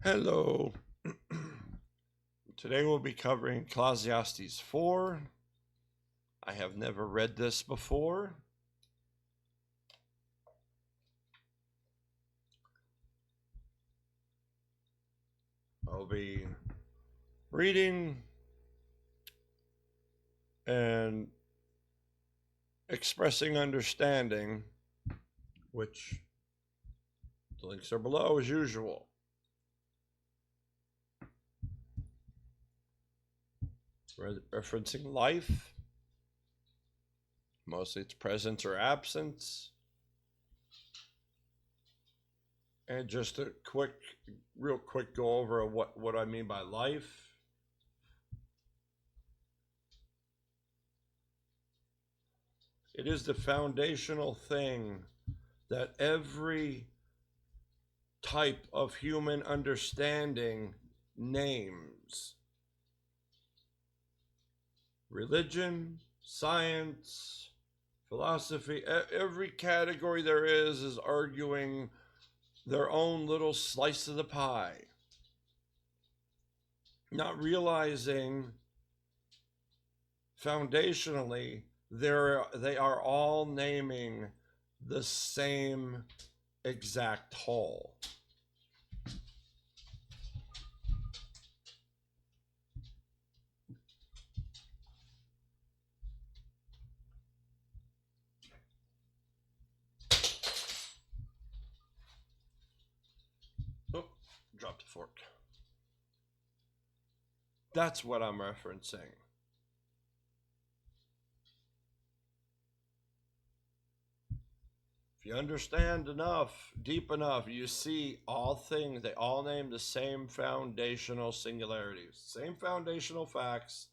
Hello. Today we'll be covering Ecclesiastes 4. I have never read this before. I'll be reading and expressing understanding, which the links are below as usual. Referencing life, mostly its presence or absence, and just a real quick go over what I mean by life. It is the foundational thing that every type of human understanding names. Religion, science, philosophy, every category there is arguing their own little slice of the pie, not realizing foundationally they are all naming the same exact whole. Oh, dropped a fork. That's what I'm referencing. If you understand enough, deep enough, you see all things, they all name the same foundational singularities, same foundational facts,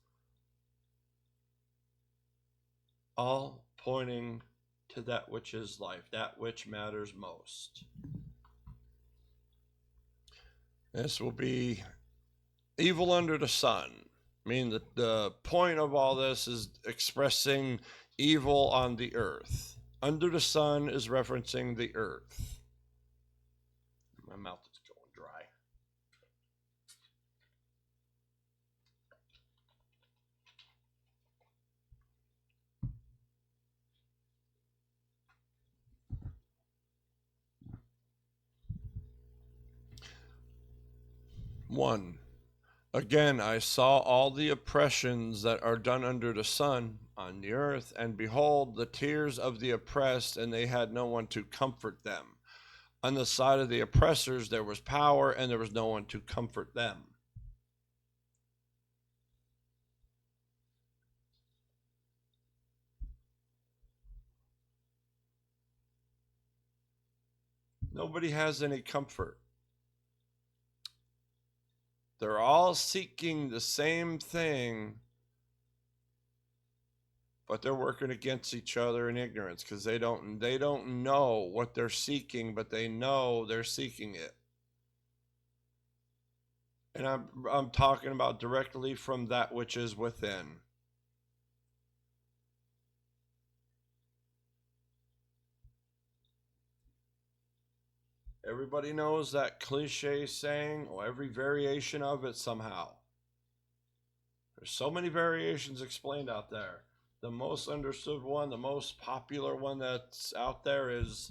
all pointing to that which is life, that which matters most. This will be evil under the sun. I mean, the point of all this is expressing evil on the earth. Under the sun is referencing the earth. My mouth is going dry. One, again, I saw all the oppressions that are done under the sun on the earth, and behold, the tears of the oppressed, and they had no one to comfort them. On the side of the oppressors, there was power, and there was no one to comfort them. Nobody has any comfort. They're all seeking the same thing, but they're working against each other in ignorance because they don't know what they're seeking, but they know they're seeking it. And I'm talking about directly from that which is within. Everybody knows that cliche saying, or every variation of it somehow. There's so many variations explained out there. The most understood one, the most popular one that's out there is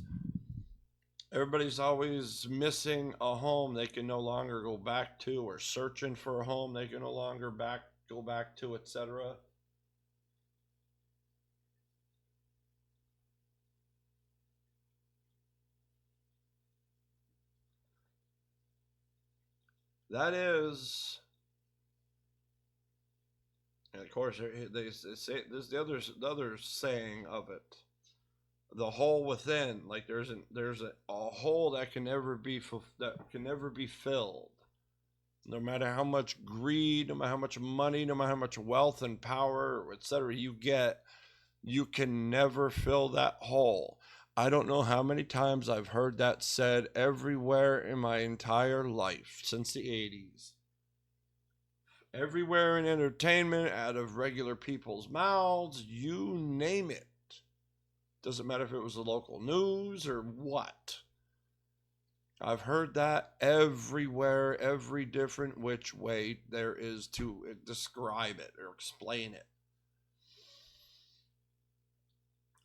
everybody's always missing a home they can no longer go back to, or searching for a home they can no longer go back to, etc. That is, and of course they say this is the other saying of it. The hole within, like there's a hole that can never be filled. No matter how much greed, no matter how much money, no matter how much wealth and power, etc. you get, you can never fill that hole. I don't know how many times I've heard that said everywhere in my entire life since the 80s. Everywhere in entertainment, out of regular people's mouths, you name it. Doesn't matter if it was the local news or what. I've heard that everywhere, every different which way there is to describe it or explain it.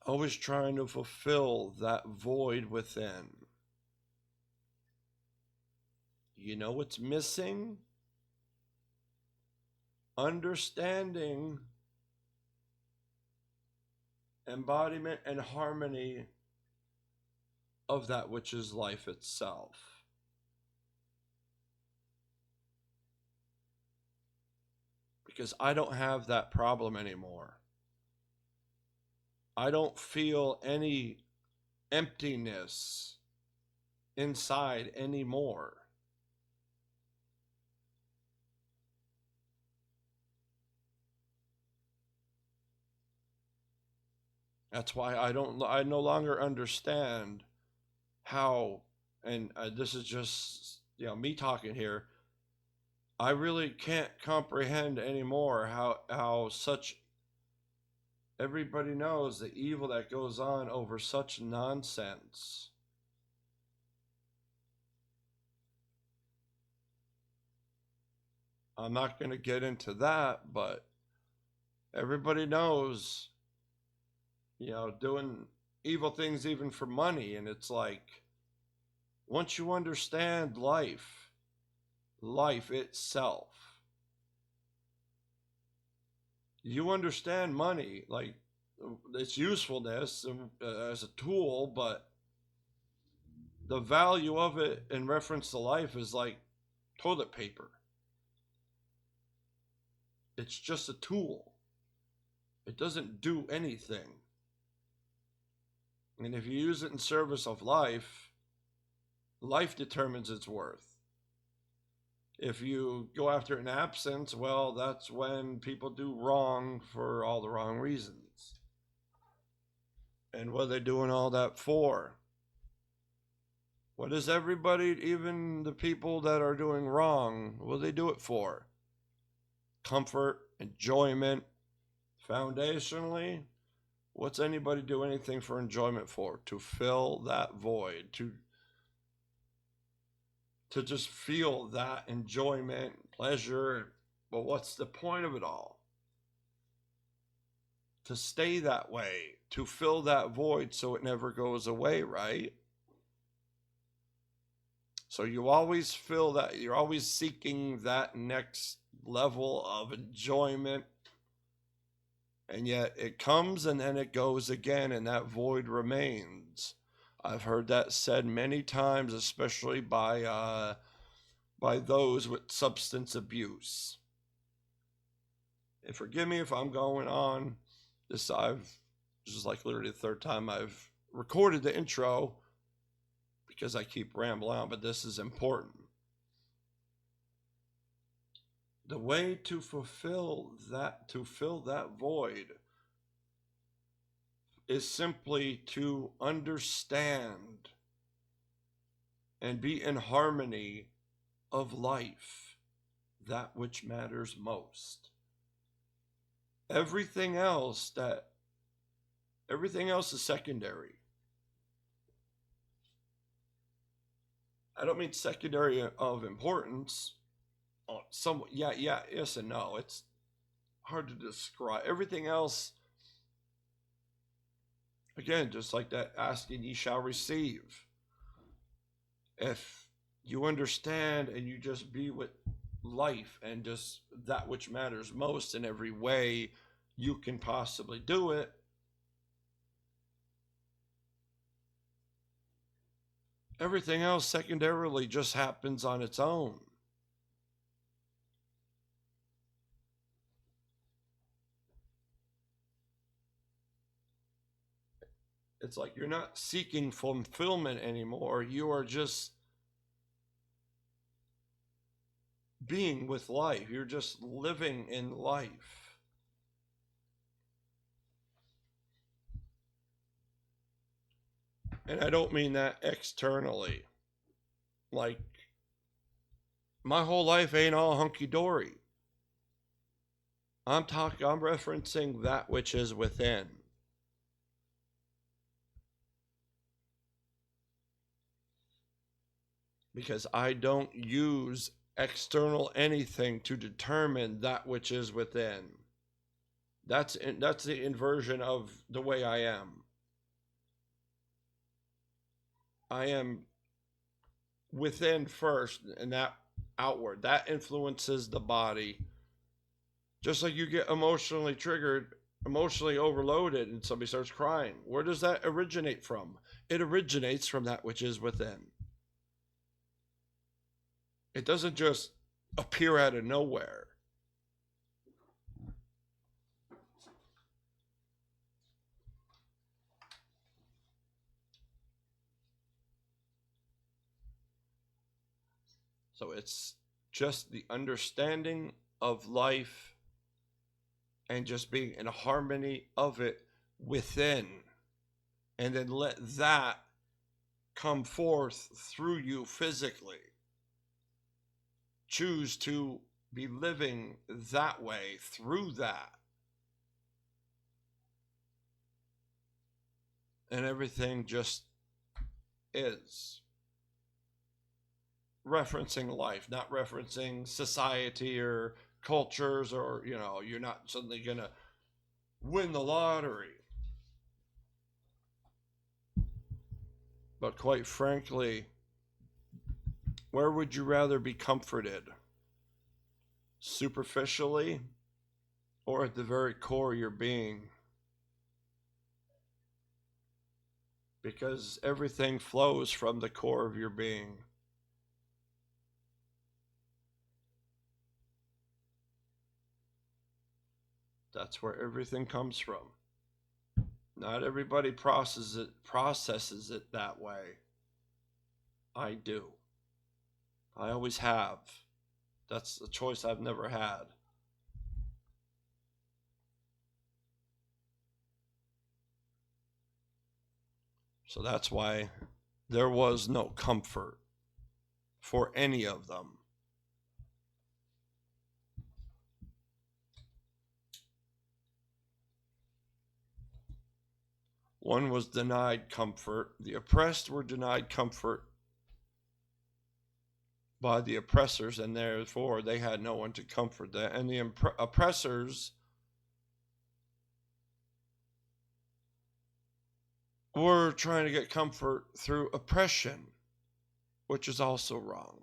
Always trying to fulfill that void within. You know what's missing? Understanding, embodiment, and harmony of that which is life itself. Because I don't have that problem anymore. I don't feel any emptiness inside anymore. That's why I no longer understand how, and this is just, me talking here. I really can't comprehend anymore how such, everybody knows the evil that goes on over such nonsense. I'm not going to get into that, but everybody knows, doing evil things even for money. And it's like, once you understand life itself, you understand money, like its usefulness as a tool, but the value of it in reference to life is like toilet paper. It's just a tool. It doesn't do anything. And if you use it in service of life, life determines its worth. If you go after it in absence, well, that's when people do wrong for all the wrong reasons. And what are they doing all that for? What is everybody, even the people that are doing wrong, what do they do it for? Comfort, enjoyment. Foundationally, what's anybody do anything for enjoyment for? To fill that void, to just feel that enjoyment, pleasure. But what's the point of it all? To stay that way, to fill that void so it never goes away, right? So you always feel that, you're always seeking that next level of enjoyment. And yet it comes and then it goes again, and that void remains. I've heard that said many times, especially by those with substance abuse. And forgive me if I'm going on. This is like literally the third time I've recorded the intro because I keep rambling on, but this is important. The way to fill that void is simply to understand and be in harmony of life, that which matters most. Everything else is secondary. I don't mean secondary of importance. Yes and no. It's hard to describe. Everything else, again, just like that, asking ye shall receive. If you understand and you just be with life and just that which matters most in every way you can possibly do it, everything else secondarily just happens on its own. It's like you're not seeking fulfillment anymore. You are just being with life. You're just living in life. And I don't mean that externally. Like, my whole life ain't all hunky-dory. I'm referencing that which is within. because I don't use external anything to determine that which is within. That's the inversion of the way I am. I am within first, and that outward. That influences the body. Just like you get emotionally triggered, emotionally overloaded, and somebody starts crying. Where does that originate from? It originates from that which is within. It doesn't just appear out of nowhere. So it's just the understanding of life and just being in harmony of it within. And then let that come forth through you physically. Choose to be living that way through that. And everything just is. Referencing life, not referencing society or cultures, or, you're not suddenly going to win the lottery. But quite frankly, where would you rather be comforted? Superficially, or at the very core of your being? Because everything flows from the core of your being. That's where everything comes from. Not everybody processes it that way. I do. I always have. That's a choice I've never had. So that's why there was no comfort for any of them. One was denied comfort. The oppressed were denied comfort by the oppressors, and therefore they had no one to comfort them. And the oppressors were trying to get comfort through oppression, which is also wrong.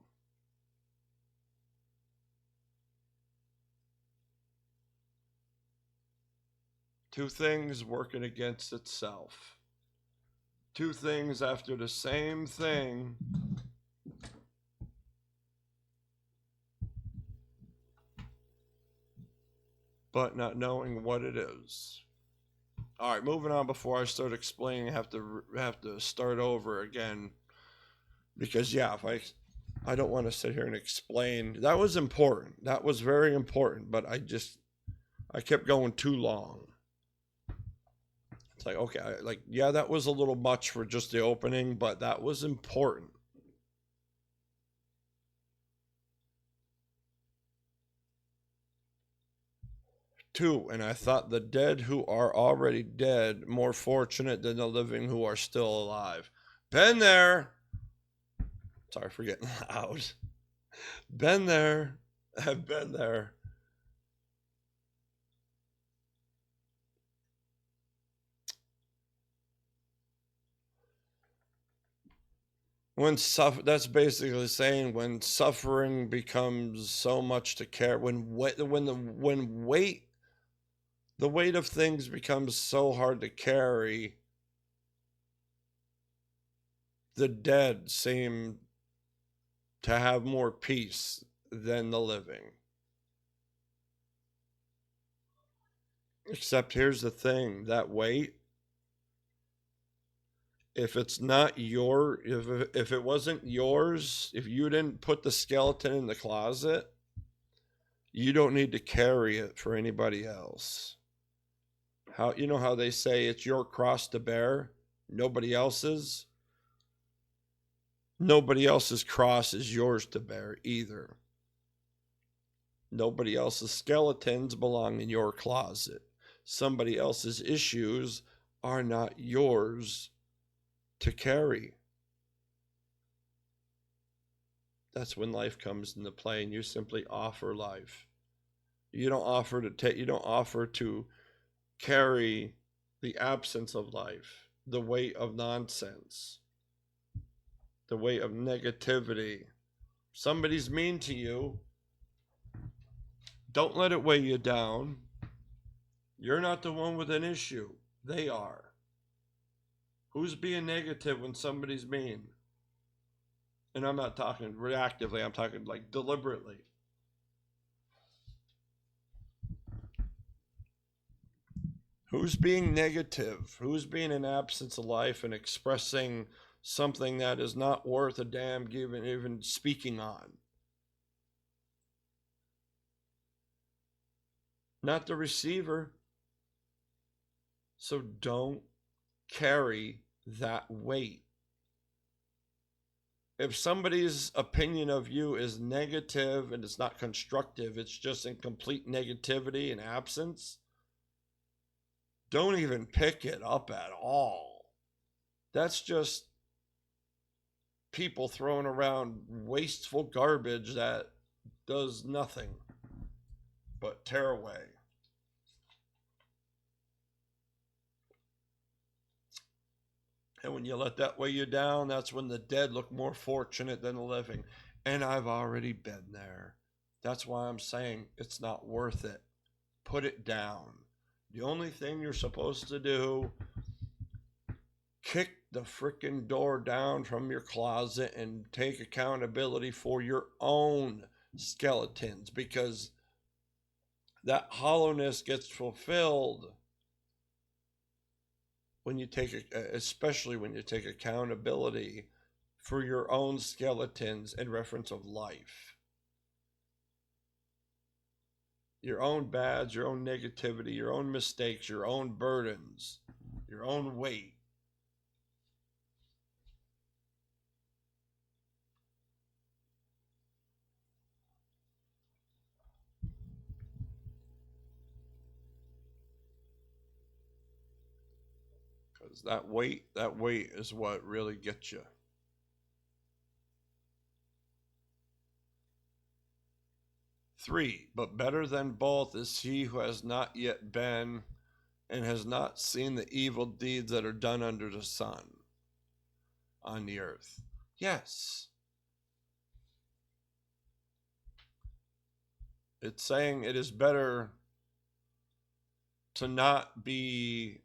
Two things working against itself. Two things after the same thing. But not knowing what it is. All right, moving on. Before I start explaining, I have to start over again, because if I don't want to sit here and explain. That was important. That was very important, but I kept going too long. It's like, okay, that was a little much for just the opening, but that was important. Two, and I thought the dead who are already dead more fortunate than the living who are still alive. Been there. Sorry for getting loud. Been there. Have been there. That's basically saying when suffering becomes so much to care, when the weight of things becomes so hard to carry, the dead seem to have more peace than the living. Except here's the thing, that weight, if it's not if it wasn't yours, if you didn't put the skeleton in the closet, you don't need to carry it for anybody else. How they say it's your cross to bear, nobody else's? Nobody else's cross is yours to bear either. Nobody else's skeletons belong in your closet. Somebody else's issues are not yours to carry. that's when life comes into play, and you simply offer life. You don't offer to take, you don't offer to carry the absence of life, the weight of nonsense, the weight of negativity. Somebody's mean to you, don't let it weigh you down. You're not the one with an issue. They are. Who's being negative when somebody's mean? And I'm not talking reactively, I'm talking like deliberately. Who's being negative? Who's being an absence of life and expressing something that is not worth a damn even speaking on? Not the receiver. So don't carry that weight. If somebody's opinion of you is negative and it's not constructive, it's just in complete negativity and absence, don't even pick it up at all. That's just people throwing around wasteful garbage that does nothing but tear away. And when you let that weigh you down, that's when the dead look more fortunate than the living. And I've already been there. That's why I'm saying it's not worth it. Put it down. The only thing you're supposed to do, kick the frickin' door down from your closet and take accountability for your own skeletons, because that hollowness gets fulfilled when you take, especially when you take accountability for your own skeletons in reference of life. Your own bads, your own negativity, your own mistakes, your own burdens, your own weight. Because that weight is what really gets you. Three, but better than both is he who has not yet been and has not seen the evil deeds that are done under the sun on the earth. Yes. It's saying it is better to not be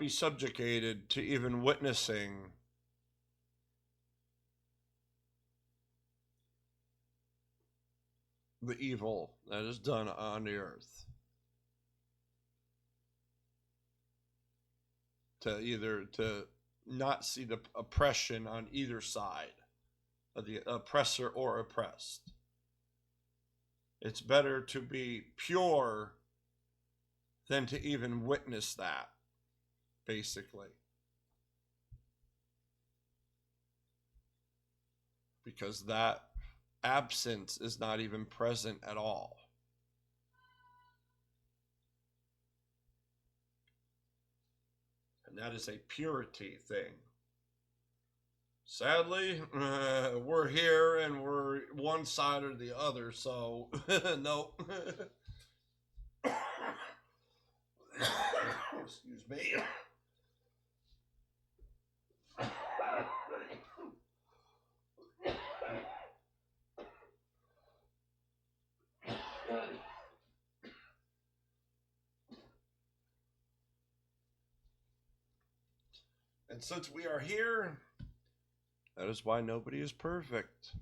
subjugated to even witnessing the evil that is done on the earth. To not see the oppression on either side of the oppressor or oppressed. It's better to be pure than to even witness that, basically. Because that absence is not even present at all. And that is a purity thing. Sadly, we're here and we're one side or the other, so no. Excuse me. And since we are here, that is why nobody is perfect.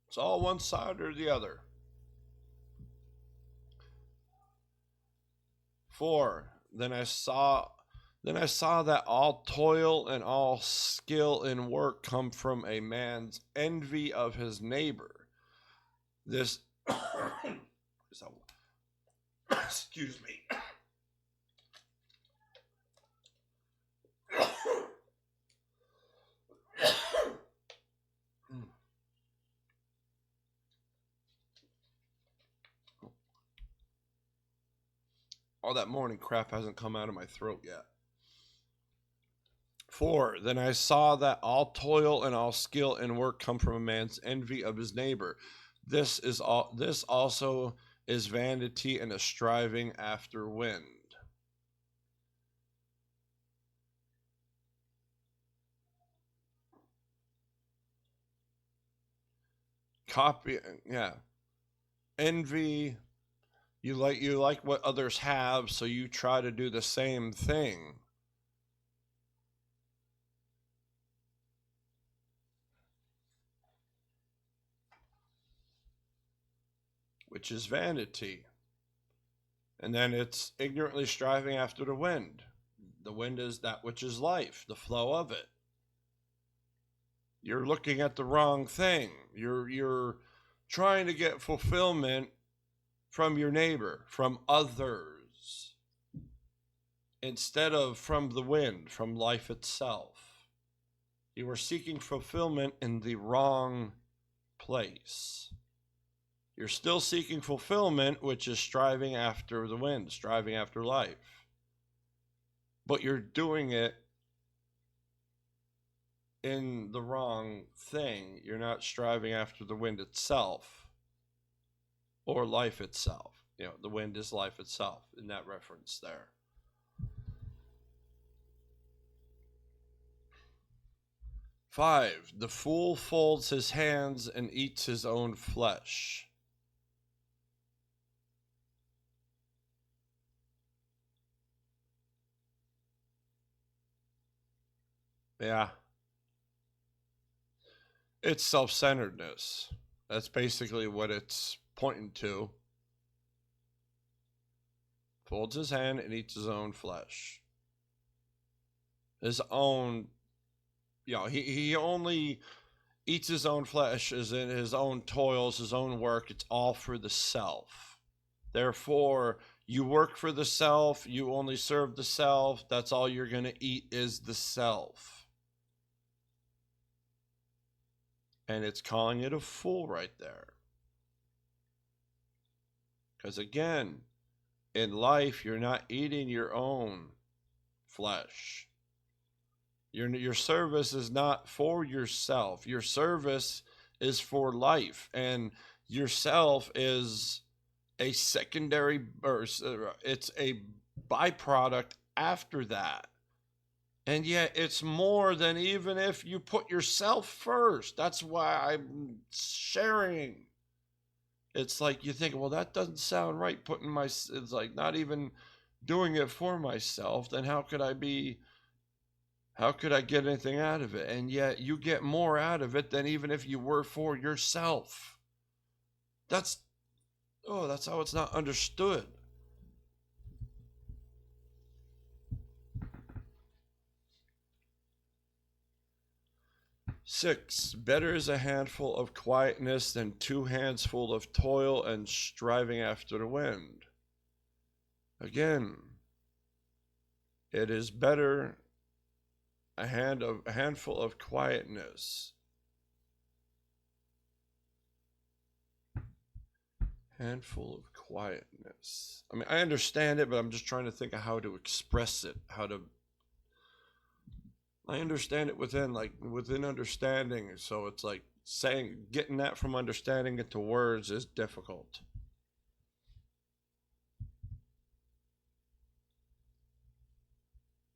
It's all one side or the other. 4, then I saw that all toil and all skill in work come from a man's envy of his neighbor. This excuse me. All that morning crap hasn't come out of my throat yet. 4. Then I saw that all toil and all skill and work come from a man's envy of his neighbor. This also is vanity and a striving after wind. Envy. You like what others have, so you try to do the same thing. Which is vanity. And then it's ignorantly striving after the wind. The wind is that which is life, the flow of it. You're looking at the wrong thing. You're trying to get fulfillment from your neighbor, from others, instead of from the wind, from life itself. You are seeking fulfillment in the wrong place. You're still seeking fulfillment, which is striving after the wind, striving after life. But you're doing it in the wrong thing. You're not striving after the wind itself or life itself. You know, the wind is life itself in that reference there. Five, the fool folds his hands and eats his own flesh. Yeah. It's self-centeredness. That's basically what it's pointing to. Folds his hand and eats his own flesh. His own, he only eats his own flesh as in his own toils, his own work. It's all for the self. Therefore, you work for the self, you only serve the self. That's all you're going to eat is the self. And it's calling it a fool right there. Because again, in life, you're not eating your own flesh. Your service is not for yourself. Your service is for life. And yourself is a secondary, or it's a byproduct after that. And yet it's more than even if you put yourself first. That's why I'm sharing. It's like you think, well, that doesn't sound right. It's like not even doing it for myself. Then how could I get anything out of it? And yet you get more out of it than even if you were for yourself. That's how it's not understood. Six, better is a handful of quietness than 2 hands full of toil and striving after the wind. Again, it is better a handful of quietness. Handful of quietness. I mean, I understand it, but I'm just trying to think of how to express it, I understand it within understanding. So it's like getting that from understanding into words is difficult.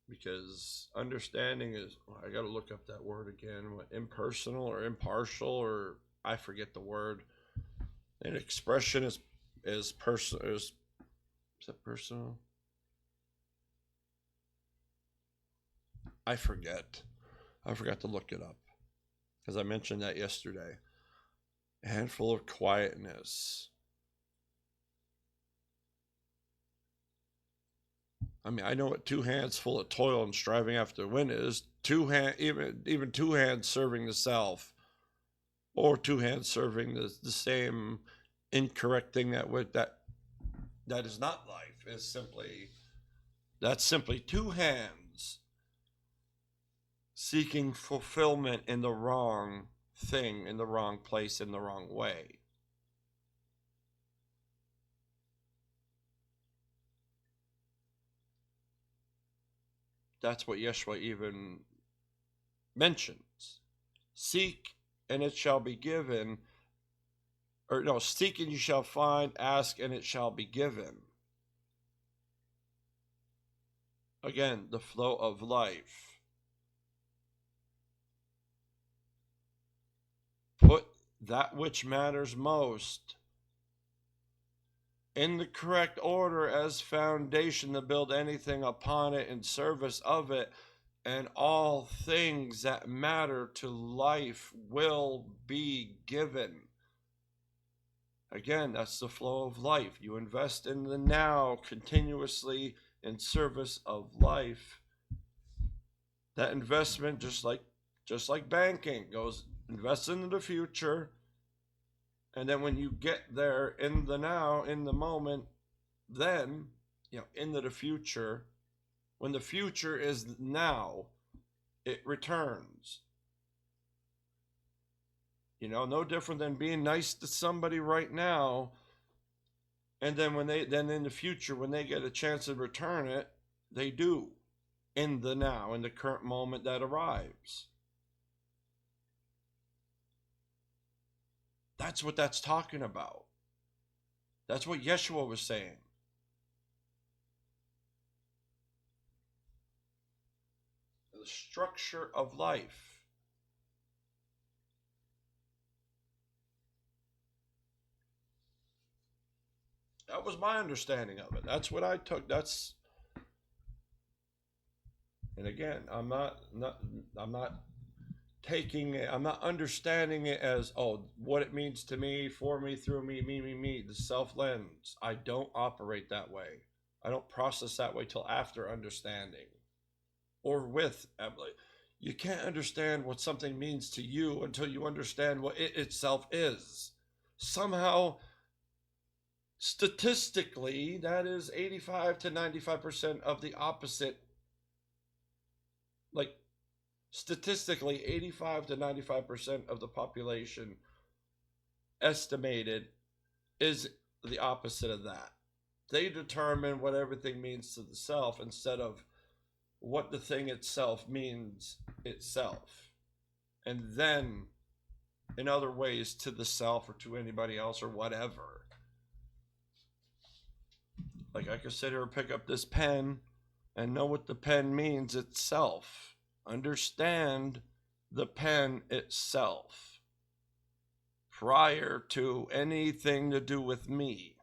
Because understanding is, I got to look up that word again, impersonal or impartial, or I forget the word. And expression is personal. Is that personal? I forgot to look it up because I mentioned that yesterday. A handful of quietness. I mean, I know what 2 hands full of toil and striving after the wind is. Even 2 hands serving the self, or 2 hands serving the same incorrect thing that is not life. That's simply 2 hands seeking fulfillment in the wrong thing, in the wrong place, in the wrong way. That's what Yeshua even mentions. Seek and it shall be given. Or no, seek and you shall find, ask and it shall be given. Again, the flow of life. Put that which matters most in the correct order as foundation to build anything upon it in service of it, and all things that matter to life will be given. Again, that's the flow of life. You invest in the now continuously in service of life. That investment, just like banking, goes invest into the future. And then when you get there in the now, in the moment, then, into the future, when the future is now, it returns. No different than being nice to somebody right now. And then then in the future, when they get a chance to return it, they do in the now, in the current moment that arrives. That's what that's talking about. That's what Yeshua was saying. The structure of life. That was my understanding of it. That's what I took. And again, I'm not taking it, I'm not understanding it as, what it means to me, for me, through me, me, the self lens. I don't operate that way. I don't process that way till after understanding. Or with Emily. You can't understand what something means to you until you understand what it itself is. Somehow, statistically, that is 85 to 95% of the opposite. Like, statistically, 85 to 95% of the population estimated is the opposite of that. They determine what everything means to the self instead of what the thing itself means itself. And then, in other ways, to the self or to anybody else or whatever. Like, I could sit here and pick up this pen and know what the pen means itself. Understand the pen itself prior to anything to do with me.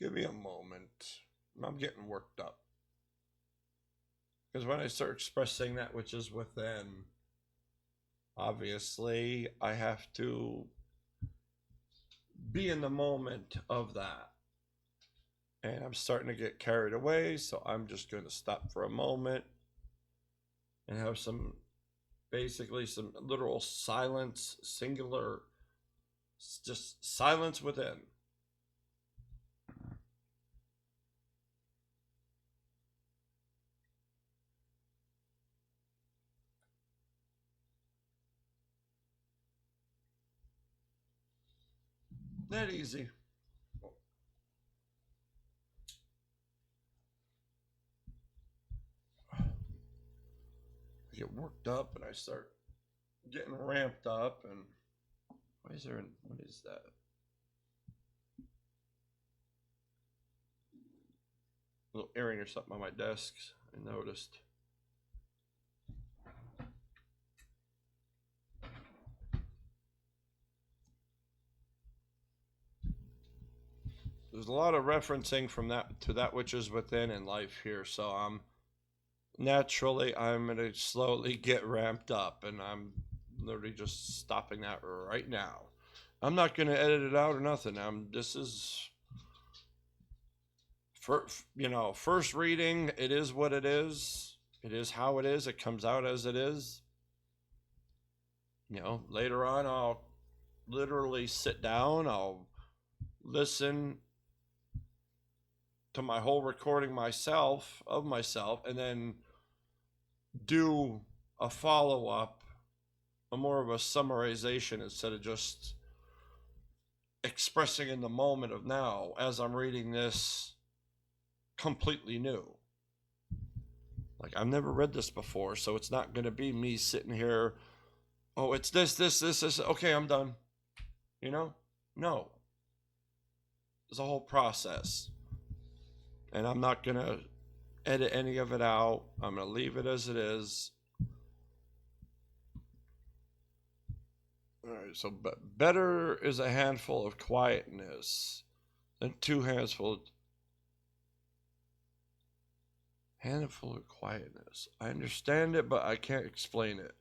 Give me a moment. I'm getting worked up. Because when I start expressing that which is within, obviously, I have to be in the moment of that. And I'm starting to get carried away, so I'm just going to stop for a moment and have some literal silence, singular, just silence within. That easy. I get worked up and I start getting ramped up, and what is that? A little earring or something on my desk, I noticed. There's a lot of referencing from that to that which is within in life here, so I'm going to slowly get ramped up, and I'm literally just stopping that right now. I'm not going to edit it out or nothing. This is, first reading, it is what it is. It is how it is. It comes out as it is. Later on, I'll literally sit down, I'll listen to my whole recording of myself, and then do a follow-up more of a summarization instead of just expressing in the moment of now as I'm reading this completely new. Like, I've never read this before, so it's not going to be me sitting here, oh, it's this, okay, I'm done. You know? No. It's a whole process. And I'm not going to edit any of it out. I'm going to leave it as it is. All right, so better is a handful of quietness than two handful of quietness. I understand it, but I can't explain it.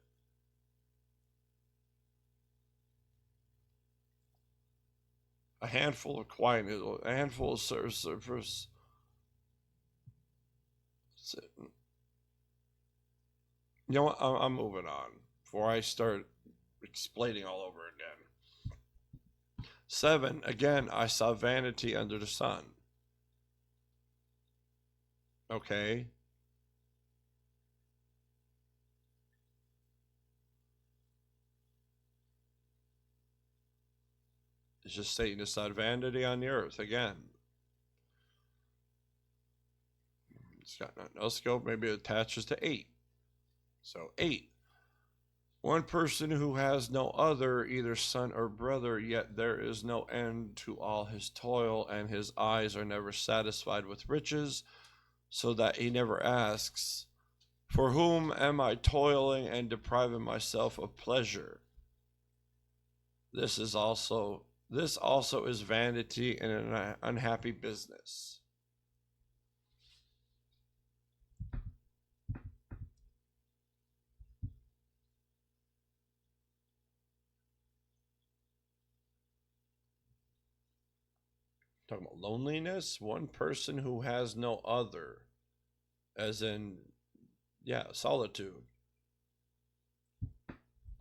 A handful of quietness, a handful of service. You know what? I'm moving on before I start explaining all over again. 7, again, I saw vanity under the sun. Okay. It's just Satan saw vanity on the earth again. It's got nothing else to go. Maybe it attaches to 8. So 8. One person who has no other, either son or brother, yet there is no end to all his toil, and his eyes are never satisfied with riches, so that he never asks, for whom am I toiling and depriving myself of pleasure? This also is vanity and an unhappy business. Talking about loneliness, one person who has no other, as in, solitude.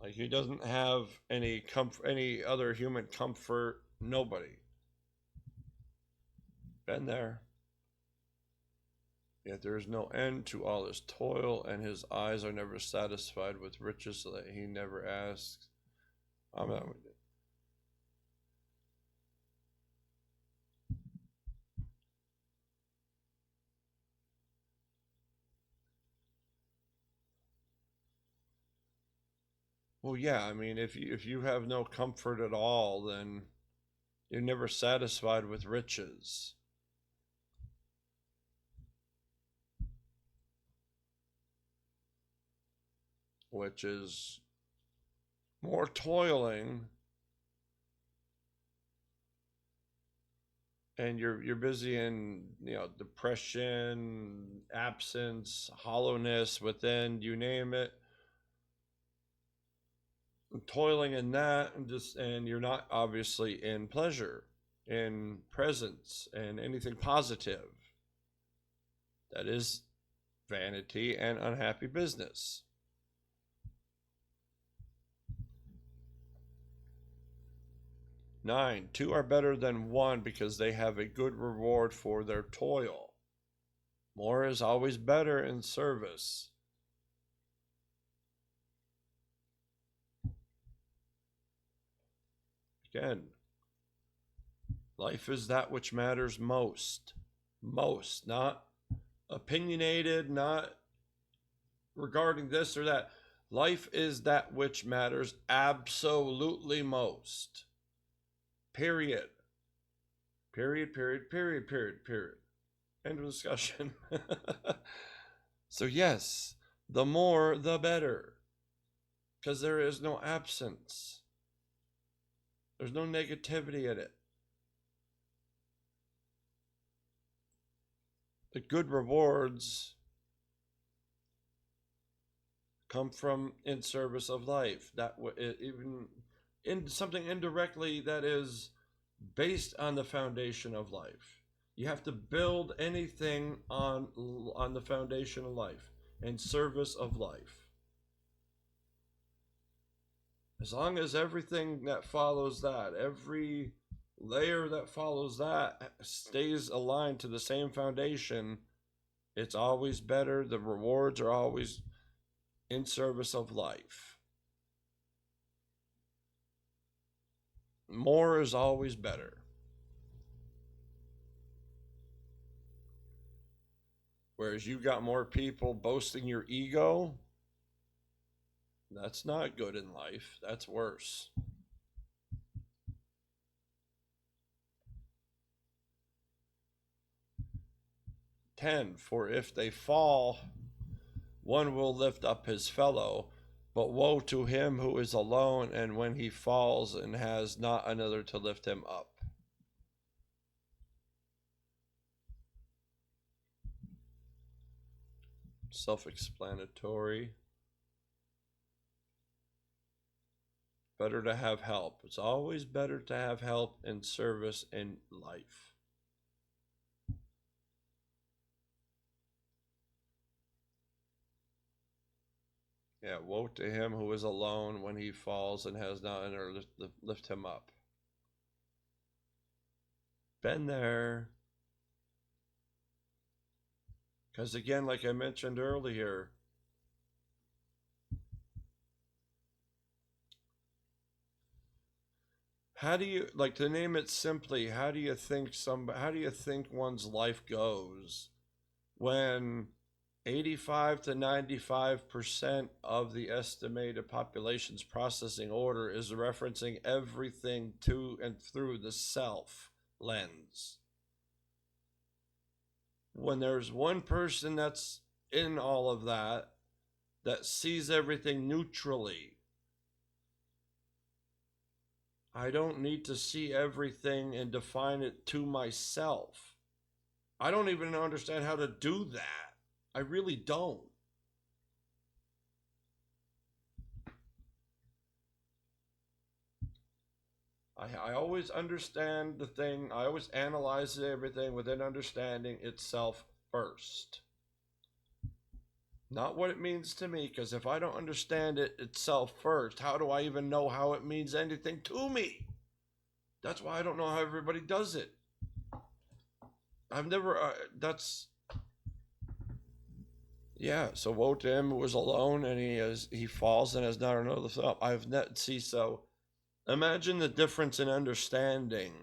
Like, he doesn't have any other human comfort. Nobody. Been there. Yet there is no end to all his toil, and his eyes are never satisfied with riches, so that he never asks. Well, yeah, I mean, if you have no comfort at all, then you're never satisfied with riches. Which is more toiling, and you're busy in, depression, absence, hollowness within, you name it. Toiling in that, and you're not obviously in pleasure, in presence, and anything positive. That is vanity and unhappy business. 9, 2 are better than 1 because they have a good reward for their toil. More is always better in service. Again, life is that which matters most. Most, not opinionated, not regarding this or that. Life is that which matters absolutely most. Period. Period. End of discussion. So yes, the more, the better. Because there is no absence. There's no negativity in it. The good rewards come from in service of life. That even in something indirectly that is based on the foundation of life. You have to build anything on the foundation of life, in service of life. As long as everything that follows that, every layer that follows that stays aligned to the same foundation, it's always better. The rewards are always in service of life. More is always better. Whereas you got more people boasting your ego, that's not good in life. That's worse. For if they fall, one will lift up his fellow, but woe to him who is alone, and when he falls and has not another to lift him up. Self-explanatory. Better to have help. It's always better to have help and service in life. Yeah, woe to him who is alone when he falls and has not another to lift him up. Been there. Because again, like I mentioned earlier, how do you, like, to name it simply, how do you think one's life goes when 85 to 95% of the estimated population's processing order is referencing everything to and through the self lens? When there's one person that's in all of that sees everything neutrally, I don't need to see everything and define it to myself. I don't even understand how to do that. I really don't. I always understand the thing. I always analyze everything within understanding itself first. Not what it means to me, because if I don't understand it itself first, how do I even know how it means anything to me? That's why I don't know how everybody does it. I've never, yeah, so woe to him who was alone and he falls and has not another thought. So imagine the difference in understanding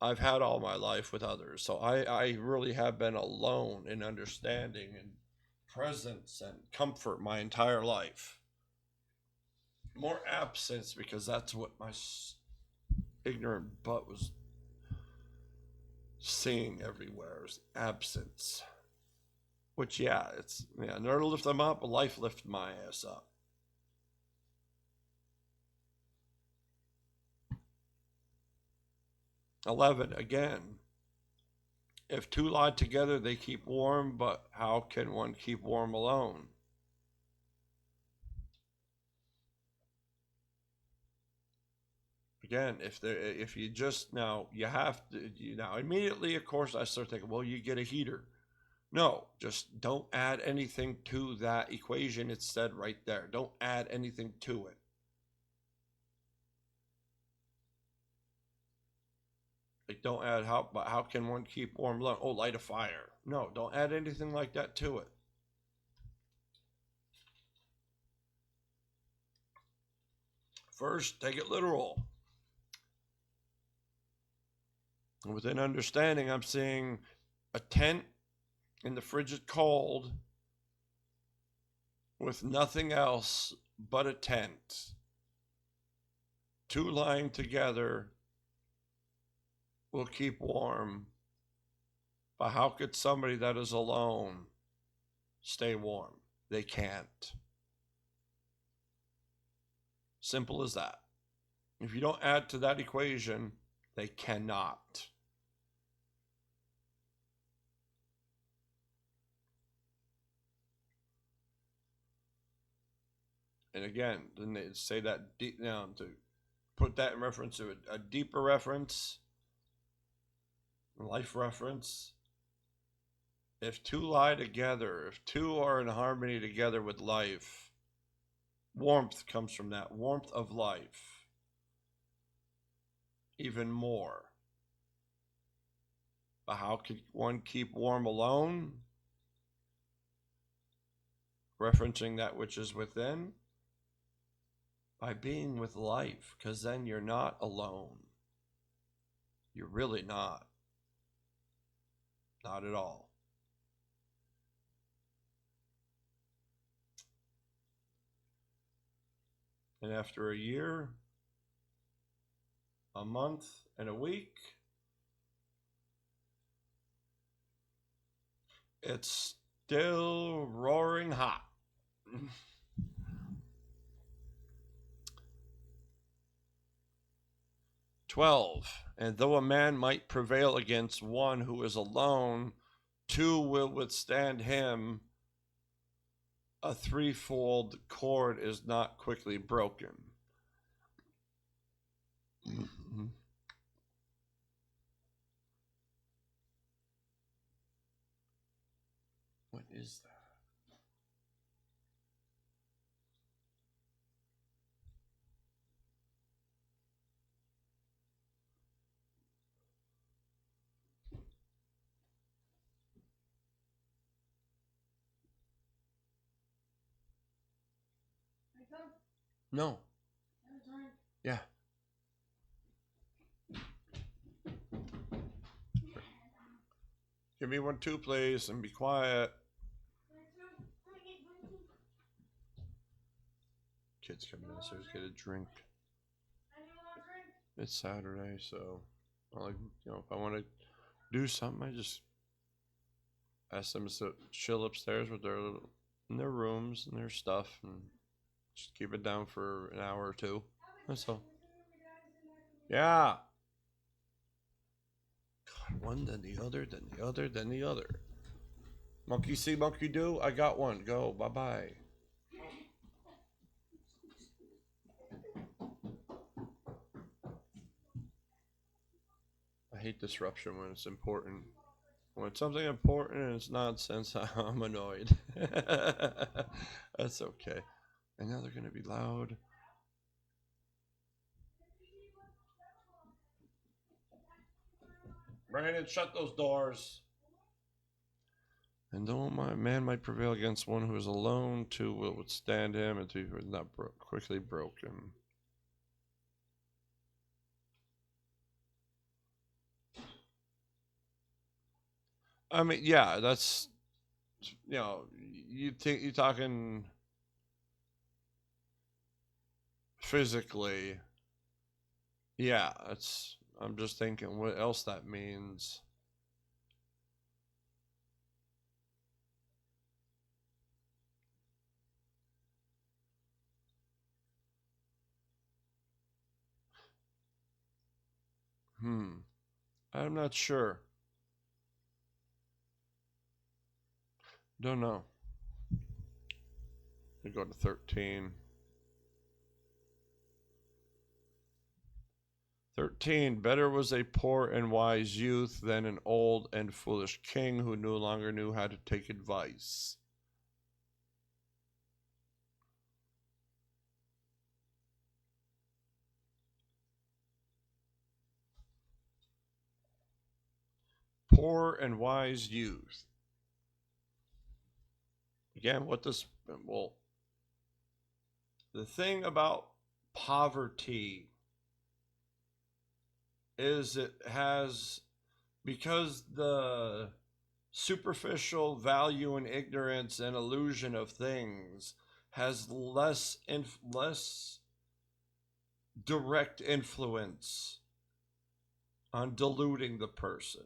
I've had all my life with others. So I really have been alone in understanding and presence and comfort my entire life. More absence, because that's what my ignorant butt was seeing everywhere, is absence. Which, yeah, in order to lift them up, life lifted my ass up. $11, again, if two lie together, they keep warm, but how can one keep warm alone? Again, if you just, now, you have to, now, immediately, of course, I start thinking, well, you get a heater. No, just don't add anything to that equation. It's said right there. Don't add anything to it. Like, don't add how can one keep warm alone? Oh, light a fire. No, don't add anything like that to it. First, take it literal. Within understanding, I'm seeing a tent in the frigid cold with nothing else but a tent. Two lying together will keep warm. But how could somebody that is alone stay warm? They can't. Simple as that. If you don't add to that equation, they cannot. And again, then they say that deep down to put that in reference to a deeper reference, life reference. If two lie together, if two are in harmony together with life, warmth comes from that, warmth of life. Even more. But how can one keep warm alone? Referencing that which is within. By being with life, because then you're not alone. You're really not. Not at all. And after a year, a month, and a week, it's still roaring hot. 12. And though a man might prevail against one who is alone, two will withstand him. A threefold cord is not quickly broken. What is that? No. Yeah. Give me 1, 2, please, and be quiet. Kids coming downstairs get a drink. It's Saturday, so if I want to do something, I just ask them to chill upstairs with in their rooms and their stuff, and just keep it down for an hour or two. That's all. Yeah. God, one, then the other, then the other, then the other. Monkey see, monkey do. I got one. Go. Bye-bye. I hate disruption when it's important. When it's something important and it's nonsense, I'm annoyed. That's okay. And now they're going to be loud. Brandon, shut those doors. And though my man might prevail against one who is alone, two will withstand him, and two is not quickly broken. I mean, yeah, that's, you're talking physically. Yeah, I'm just thinking what else that means. I'm not sure. Don't know. We go to 13. 13. Better was a poor and wise youth than an old and foolish king who no longer knew how to take advice. Poor and wise youth. Again, the thing about poverty is it has, because the superficial value and ignorance and illusion of things has less direct influence on deluding the person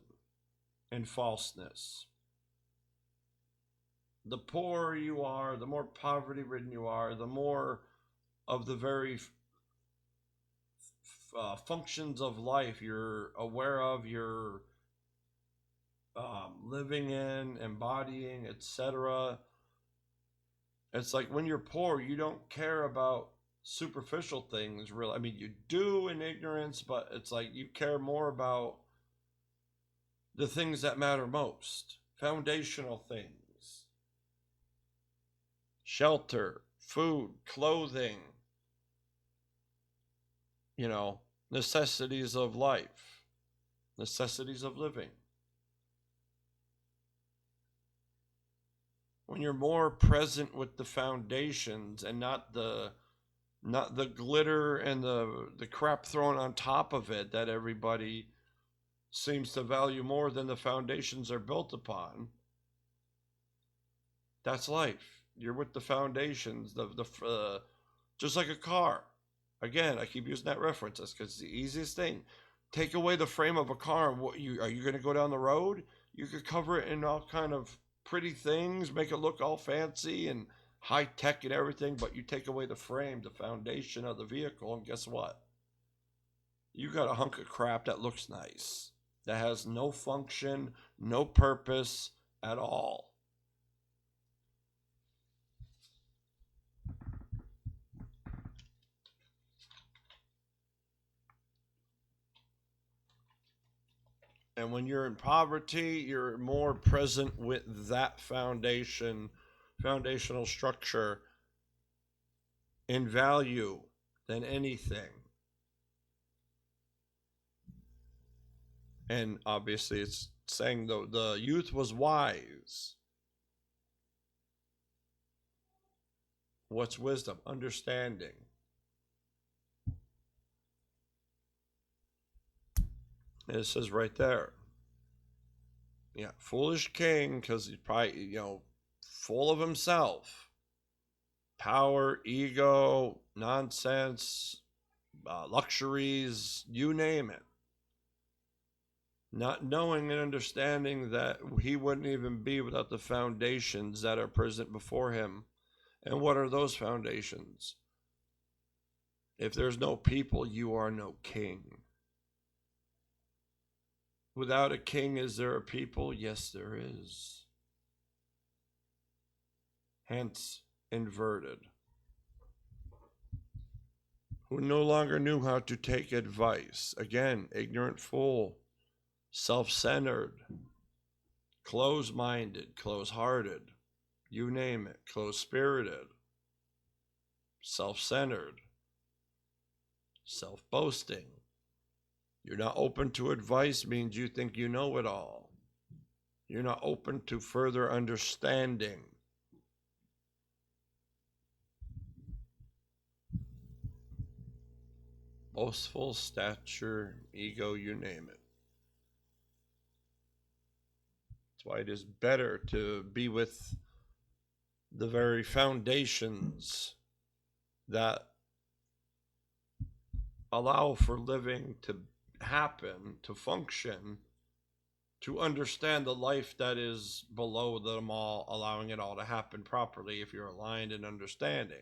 and falseness. The poorer you are, the more poverty-ridden you are, the more of the very functions of life you're aware of, you're living in, embodying, etc. It's like when you're poor, you don't care about superficial things, really. I mean, you do in ignorance, but it's like you care more about the things that matter most, foundational things. Shelter, food, clothing, necessities of life, necessities of living. When you're more present with the foundations and not the glitter and the crap thrown on top of it that everybody seems to value more than the foundations are built upon, that's life. You're with the foundations, just like a car. Again, I keep using that reference because it's the easiest thing. Take away the frame of a car, and are you going to go down the road? You could cover it in all kind of pretty things, make it look all fancy and high tech and everything, but you take away the frame, the foundation of the vehicle, and guess what? You got a hunk of crap that looks nice, that has no function, no purpose at all. And when you're in poverty, you're more present with that foundational structure in value than anything. And obviously it's saying the youth was wise. What's wisdom? Understanding. And it says right there. Yeah, foolish king, because he's probably, full of himself. Power, ego, nonsense, luxuries, you name it. Not knowing and understanding that he wouldn't even be without the foundations that are present before him. And what are those foundations? If there's no people, you are no king. Without a king, is there a people? Yes, there is. Hence, inverted. Who no longer knew how to take advice. Again, ignorant fool, self-centered, close-minded, close-hearted, you name it, close-spirited, self-centered, self-boasting. You're not open to advice means you think you know it all. You're not open to further understanding. Boastful, stature, ego, you name it. That's why it is better to be with the very foundations that allow for living to happen, to function, to understand the life that is below them all, allowing it all to happen properly if you're aligned in understanding.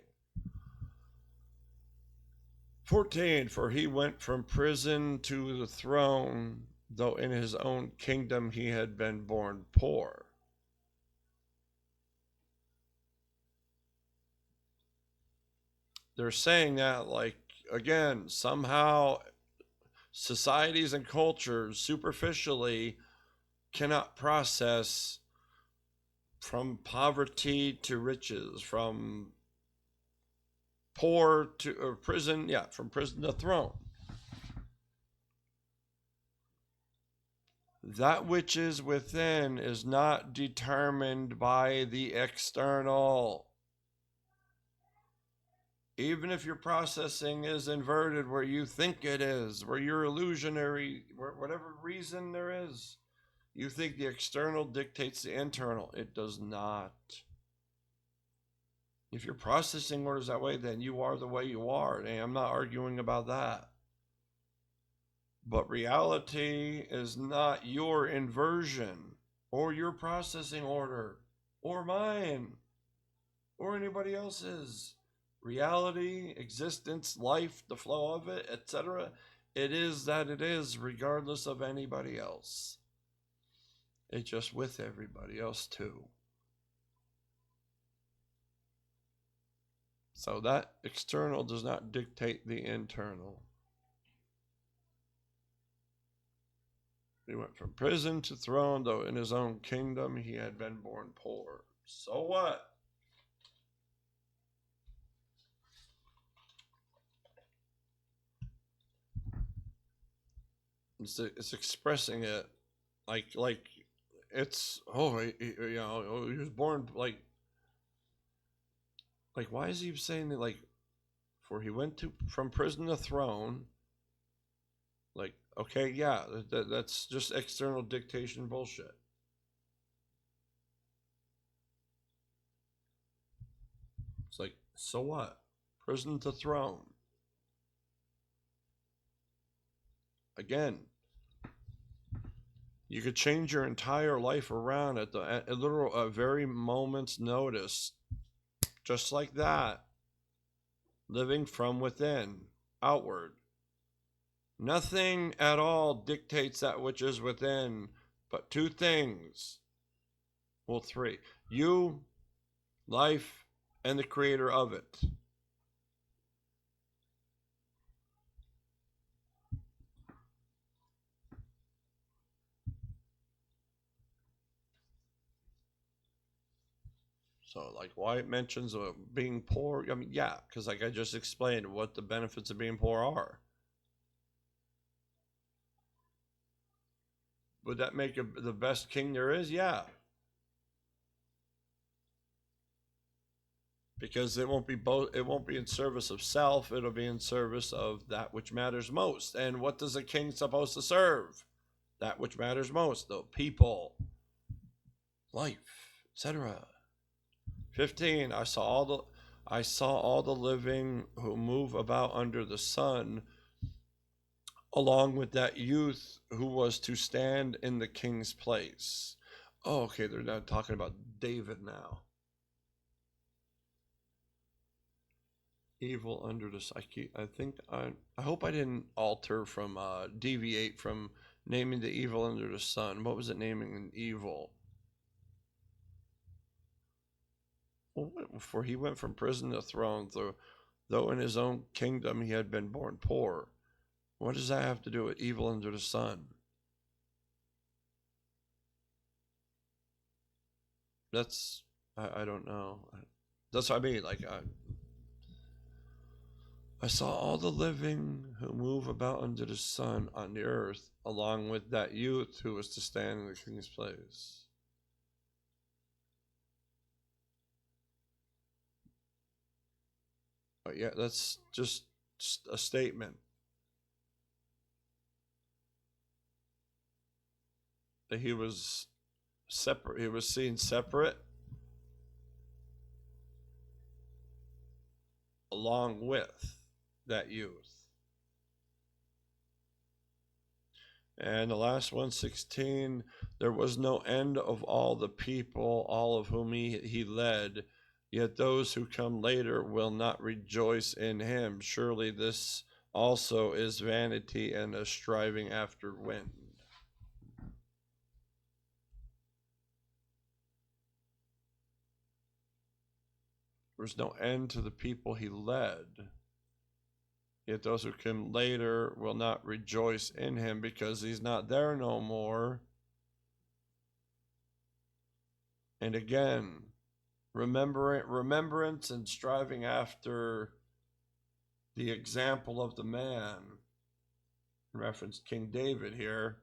14, for he went from prison to the throne, though in his own kingdom he had been born poor. They're saying that, like, again, somehow societies and cultures superficially cannot process from poverty to riches, from poor to prison, from prison to throne. That which is within is not determined by the external. Even if your processing is inverted where you think it is, where you're illusionary, whatever reason there is, you think the external dictates the internal. It does not. If your processing orders that way, then you are the way you are. And I'm not arguing about that. But reality is not your inversion or your processing order or mine or anybody else's. Reality, existence, life, the flow of it, etc. It is that it is, regardless of anybody else. It's just with everybody else too. So that external does not dictate the internal. He went from prison to throne, though in his own kingdom he had been born poor. So what? It's expressing it like it's he was born like why is he saying that, like, for he went from prison to throne, like Okay, yeah, that's just external dictation bullshit. It's like, so what? Prison to throne. Again, you could change your entire life around at a very moment's notice, just like that. Living from within, outward. Nothing at all dictates that which is within, but two things. Well, three. You, life, and the creator of it. So, like, why it mentions being poor? I mean, yeah, because like I just explained what the benefits of being poor are. Would that make the best king there is? Yeah. Because it won't be in service of self, it'll be in service of that which matters most. And what does a king supposed to serve? That which matters most, the people, life, etc. 15. I saw all the living who move about under the sun, along with that youth who was to stand in the king's place. Oh, okay, they're now talking about David now. Evil under the psyche. I hope I didn't deviate from naming the evil under the sun. What was it naming an evil? Well, for he went from prison to throne, though in his own kingdom he had been born poor. What does that have to do with evil under the sun? That's, I don't know. That's what I mean. Like, I saw all the living who move about under the sun on the earth, along with that youth who was to stand in the king's place. But yeah, that's just a statement. That he was separate. He was seen separate, along with that youth. And the last one, 16, there was no end of all the people, all of whom he led, yet those who come later will not rejoice in him. Surely this also is vanity and a striving after wind. There's no end to the people he led. Yet those who come later will not rejoice in him because he's not there no more. And again, remembrance and striving after the example of the man, reference King David here,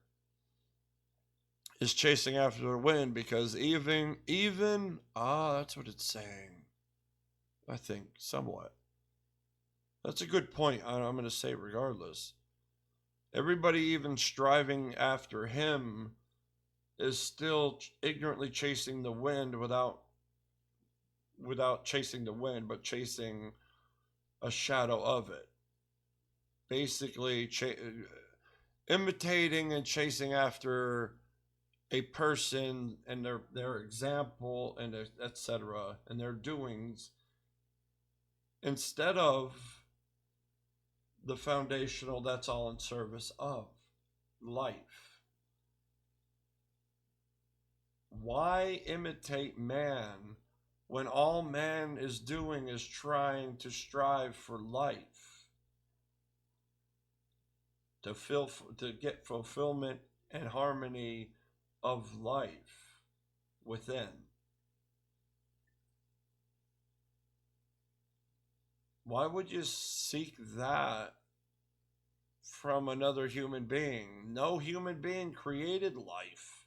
is chasing after the wind, because even that's what it's saying. I think somewhat. That's a good point. I'm going to say regardless. Everybody even striving after him is still ignorantly chasing the wind without chasing the wind, but chasing a shadow of it. Basically, imitating and chasing after a person and their example and etc. and their doings, instead of the foundational that's all in service of life. Why imitate man when all man is doing is trying to strive for life, to get fulfillment and harmony of life within? Why would you seek that from another human being? No human being created life.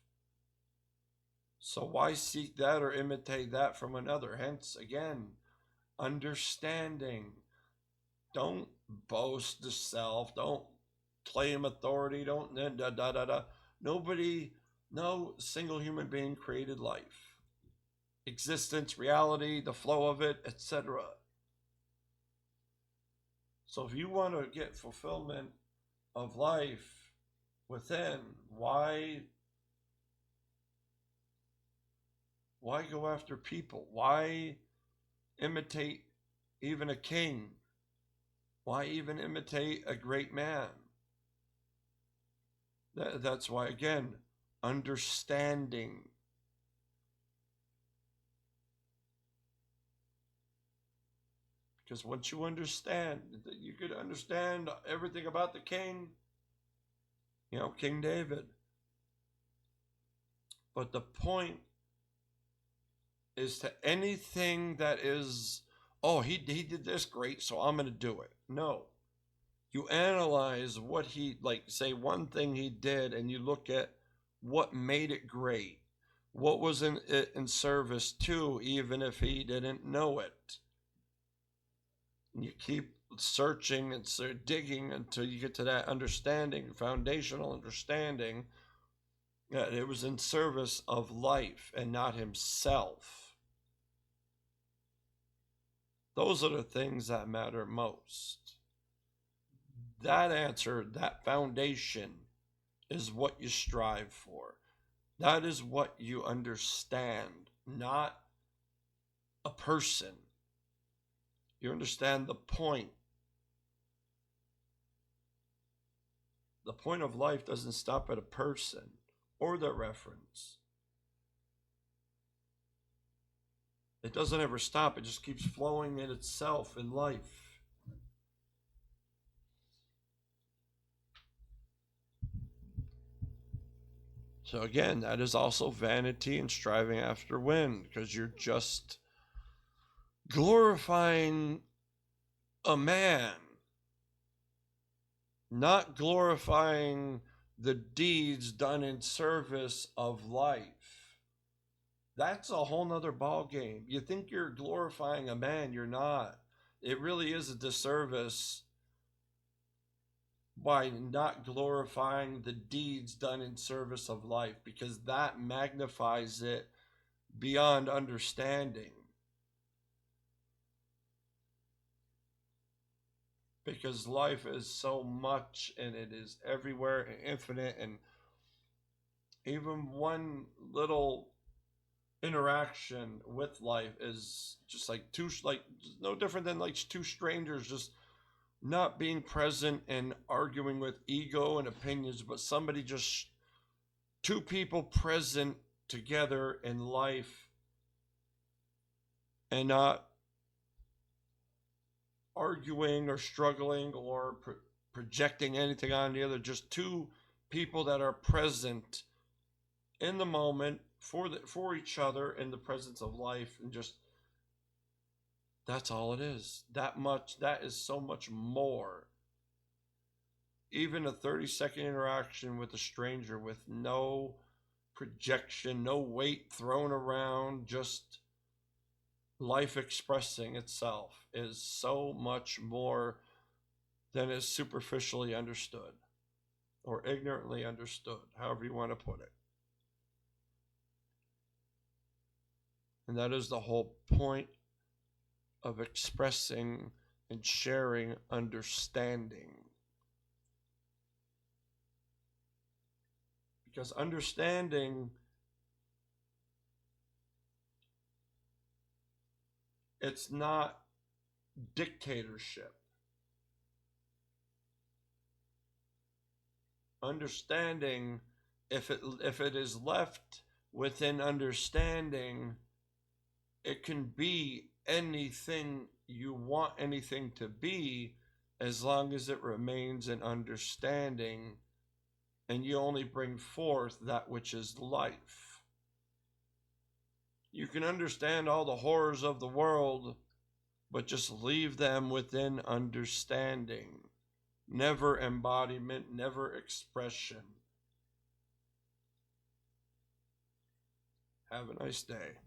So why seek that or imitate that from another? Hence, again, understanding. Don't boast the self. Don't claim authority, don't da da da da. Nobody, no single human being created life, existence, reality, the flow of it, etc. So if you want to get fulfillment of life within, why go after people? Why imitate even a king? Why even imitate a great man? That's why, again, understanding. Because once you understand, you could understand everything about the king, King David. But the point is to anything that is, oh, he did this great, so I'm going to do it. No. You analyze what he, say one thing he did, and you look at what made it great. What was in service to, even if he didn't know it. And you keep searching and digging until you get to that understanding, foundational understanding, that it was in service of life and not himself. Those are the things that matter most. That answer, that foundation, is what you strive for. That is what you understand, not a person. You understand the point. The point of life doesn't stop at a person or their reference. It doesn't ever stop. It just keeps flowing in itself in life. So again, that is also vanity and striving after wind, because you're just glorifying a man, not glorifying the deeds done in service of life. That's a whole nother ball game. You think you're glorifying a man, you're not. It really is a disservice by not glorifying the deeds done in service of life, because that magnifies it beyond understanding. Because life is so much, and it is everywhere and infinite, and even one little interaction with life is just no different than two strangers just not being present and arguing with ego and opinions, but two people present together in life and not arguing or struggling or projecting anything on the other. Just two people that are present in the moment for each other in the presence of life, and just that's all it is. That is so much more. Even a 30-second interaction with a stranger with no projection, no weight thrown around, just life expressing itself, is so much more than is superficially understood or ignorantly understood, however you want to put it. And that is the whole point of expressing and sharing understanding. Because understanding, it's not dictatorship. Understanding, if it is left within understanding, it can be anything you want anything to be, as long as it remains in understanding, and you only bring forth that which is life. You can understand all the horrors of the world, but just leave them within understanding. Never embodiment, never expression. Have a nice day.